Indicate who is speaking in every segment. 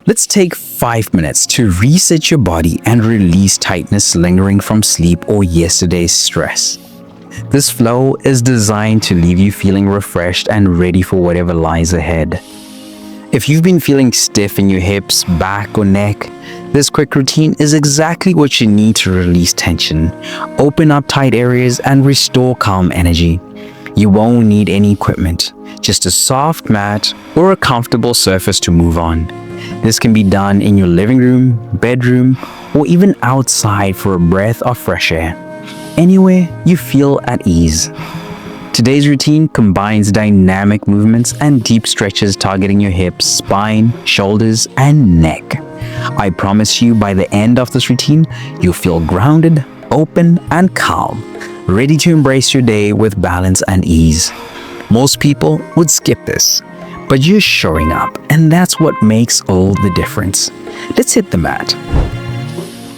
Speaker 1: Let's take 5 minutes to reset your body and release tightness lingering from sleep or yesterday's stress. This flow is designed to leave you feeling refreshed and ready for whatever lies ahead. If you've been feeling stiff in your hips, back, or neck, this quick routine is exactly what you need to release tension, open up tight areas, and restore calm energy. You won't need any equipment, just a soft mat or a comfortable surface to move on. This can be done in your living room, bedroom, or even outside for a breath of fresh air. Anywhere you feel at ease. Today's routine combines dynamic movements and deep stretches targeting your hips, spine, shoulders, and neck. I promise you by the end of this routine, you'll feel grounded, open, and calm, ready to embrace your day with balance and ease. Most people would skip this, but you're showing up, and that's what makes all the difference. Let's hit the mat.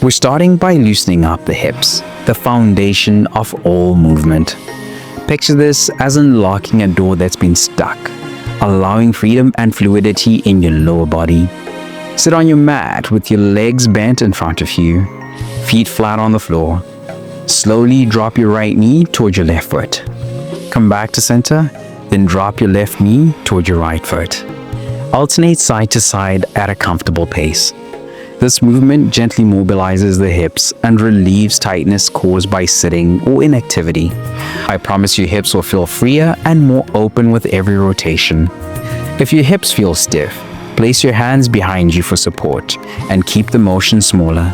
Speaker 1: We're starting by loosening up the hips, the foundation of all movement. Picture this as unlocking a door that's been stuck, allowing freedom and fluidity in your lower body. Sit on your mat with your legs bent in front of you, feet flat on the floor. Slowly drop your right knee toward your left foot. Come back to center, then drop your left knee toward your right foot. Alternate side to side at a comfortable pace. This movement gently mobilizes the hips and relieves tightness caused by sitting or inactivity. I promise your hips will feel freer and more open with every rotation. If your hips feel stiff, place your hands behind you for support and keep the motion smaller.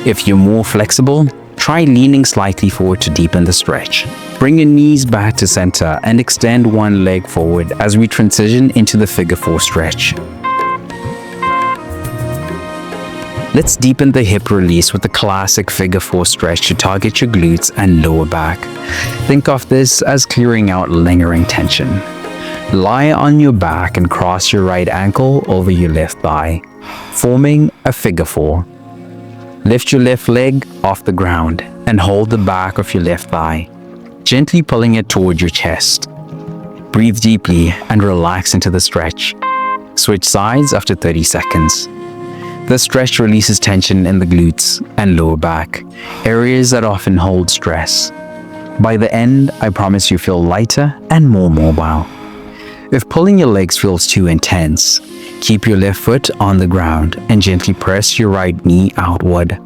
Speaker 1: If you're more flexible, try leaning slightly forward to deepen the stretch. Bring your knees back to center and extend one leg forward as we transition into the figure 4 stretch. Let's deepen the hip release with the classic figure 4 stretch to target your glutes and lower back. Think of this as clearing out lingering tension. Lie on your back and cross your right ankle over your left thigh, forming a figure 4. Lift your left leg off the ground and hold the back of your left thigh, gently pulling it toward your chest. Breathe deeply and relax into the stretch. Switch sides after 30 seconds. The stretch releases tension in the glutes and lower back, areas that often hold stress. By the end, I promise you feel lighter and more mobile. If pulling your legs feels too intense, keep your left foot on the ground and gently press your right knee outward.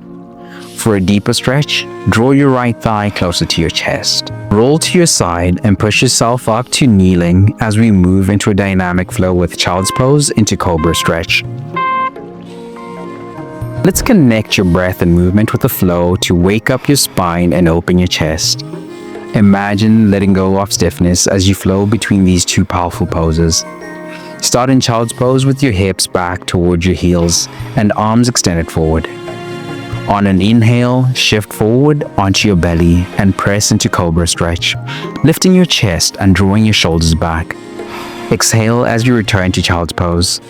Speaker 1: For a deeper stretch, draw your right thigh closer to your chest. Roll to your side and push yourself up to kneeling as we move into a dynamic flow with child's pose into Cobra Stretch. Let's connect your breath and movement with the flow to wake up your spine and open your chest. Imagine letting go of stiffness as you flow between these two powerful poses. Start in child's pose with your hips back towards your heels and arms extended forward. On an inhale, shift forward onto your belly and press into Cobra Stretch, lifting your chest and drawing your shoulders back. Exhale as you return to child's pose.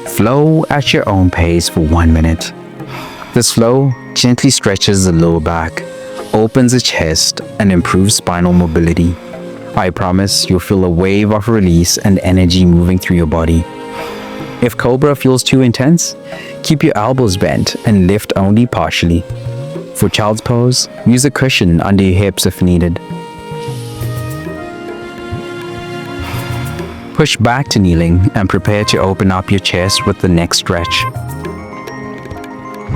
Speaker 1: Flow at your own pace for 1 minute. This flow gently stretches the lower back, opens the chest, and improves spinal mobility. I promise you'll feel a wave of release and energy moving through your body. If Cobra feels too intense, keep your elbows bent and lift only partially. For child's pose, use a cushion under your hips if needed. Push back to kneeling and prepare to open up your chest with the next stretch.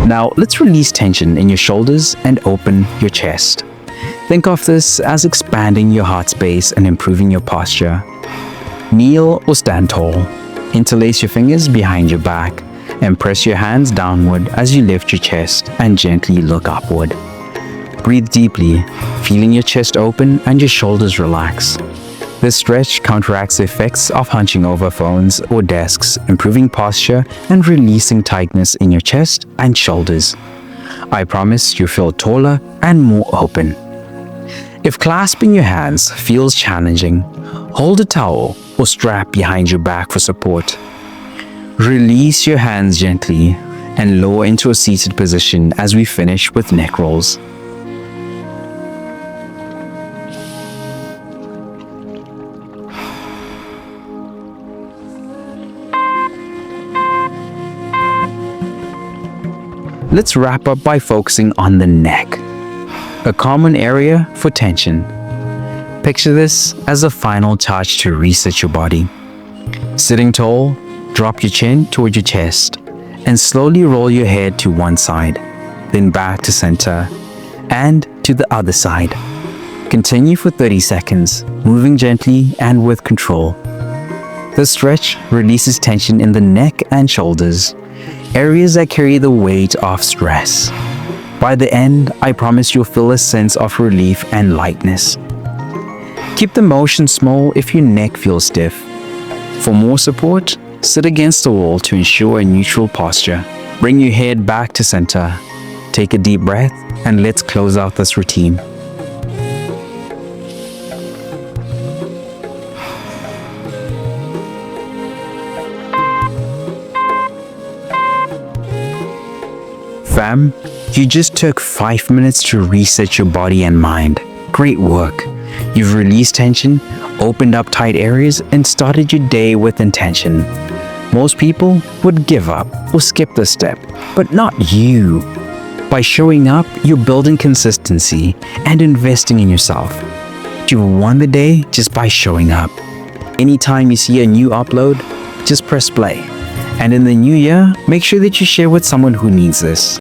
Speaker 1: Now, let's release tension in your shoulders and open your chest. Think of this as expanding your heart space and improving your posture. Kneel or stand tall. Interlace your fingers behind your back and press your hands downward as you lift your chest and gently look upward. Breathe deeply, feeling your chest open and your shoulders relax. This stretch counteracts the effects of hunching over phones or desks, improving posture and releasing tightness in your chest and shoulders. I promise you feel taller and more open. If clasping your hands feels challenging, hold a towel or strap behind your back for support. Release your hands gently and lower into a seated position as we finish with neck rolls. Let's wrap up by focusing on the neck, a common area for tension. Picture this as a final touch to reset your body. Sitting tall, drop your chin towards your chest and slowly roll your head to one side, then back to center and to the other side. Continue for 30 seconds, moving gently and with control. The stretch releases tension in the neck and shoulders, areas that carry the weight of stress. By the end, I promise you'll feel a sense of relief and lightness. Keep the motion small if your neck feels stiff. For more support, sit against the wall to ensure a neutral posture. Bring your head back to center. Take a deep breath and let's close out this routine. Fam, you just took 5 minutes to reset your body and mind. Great work. You've released tension, opened up tight areas, and started your day with intention. Most people would give up or skip this step, but not you. By showing up, you're building consistency and investing in yourself. You won the day just by showing up. Anytime you see a new upload, just press play. And in the new year, make sure that you share with someone who needs this.